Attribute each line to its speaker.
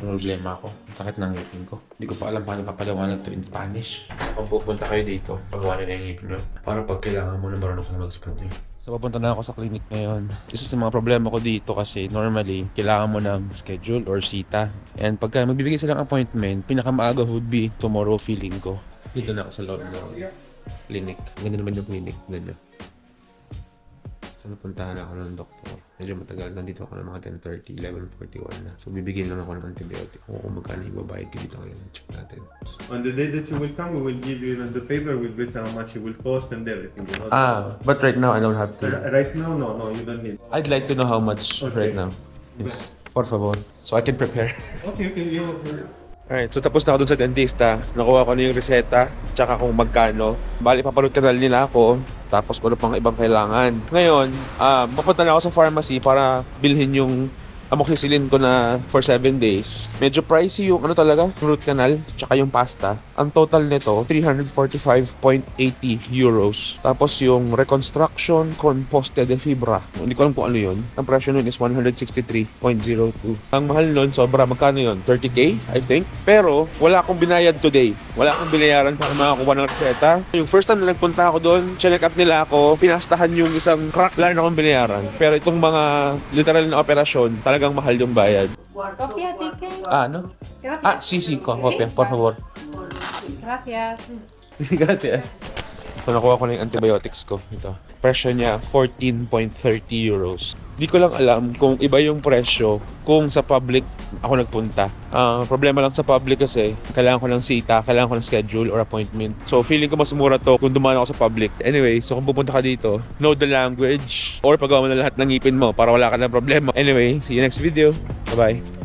Speaker 1: problema ako. Ang sakit ng ngipin ko. Hindi ko pa alam paano papaliwanag to in Spanish. Kung pupunta kayo dito, pagawa na yung ngipin nyo. Para pag kailangan mo na marunong ka na mag-Spanish. So, papunta na ako sa clinic ngayon. Isa sa mga problema ko dito kasi normally, kailangan mo ng schedule or sita. And pagka magbibigay silang appointment, pinakamaaga would be tomorrow feeling ko. Dito na ako sa loob ng clinic. Ganda naman yung clinic. Ganda. So, napuntahan ako ng doktor. Medyo matagal. Nandito ako ng mga 10:30, 11:41 na. So, bibigyan lang ako ng antibiotic. Kung magkano ibabayad ko dito ngayon. Check natin.
Speaker 2: On the day that you will come, we will give you the paper with which how much it will cost and everything. You know?
Speaker 1: But right now, I don't have to.
Speaker 2: Right now, no, you don't need.
Speaker 1: I'd like to know how much right now. Yes. Por favor. So, I can prepare.
Speaker 2: Okay, you.
Speaker 1: Alright, so tapos na ako dun sa dentista. Nakuha ko na yung reseta, tsaka kung magkano. Bali, paparoot kanal nila ako, tapos kung ano pang ibang kailangan. Ngayon, papunta na ako sa pharmacy para bilhin yung amoxicillin ko na for 7 days. Medyo pricey yung ano talaga, root canal, tsaka yung pasta. Ang total nito, 345.80 euros. Tapos yung reconstruction con poste de fibra. Hindi ko alam kung ano yun. Ang presyo nun is 163.02. Ang mahal nun, sobra. Magkano yun? 30k, I think. Pero, wala akong binayad today. Wala akong binayaran para makakuha ng reseta. Yung first time na nagpunta ako doon, check up nila ako, pinastahan yung isang crack. Wala na akong binayaran. Pero itong mga literal na operasyon, talagang mahal yung bayad.
Speaker 3: Copia, ticket.
Speaker 1: Ano? Sí, copia, por favor.
Speaker 3: Gracias.
Speaker 1: Gracias. So, nakuha ko na yung antibiotics ko. Ito. Presyo niya, 14.30 euros. Di ko lang alam kung iba yung presyo kung sa public ako nagpunta. Problema lang sa public kasi kailangan ko ng sita, kailangan ko ng schedule or appointment. So, feeling ko mas mura to kung dumaan ako sa public. Anyway, so kung pupunta ka dito, know the language or pagawa mo na lahat ng ngipin mo para wala ka ng problema. Anyway, see you next video. Bye-bye.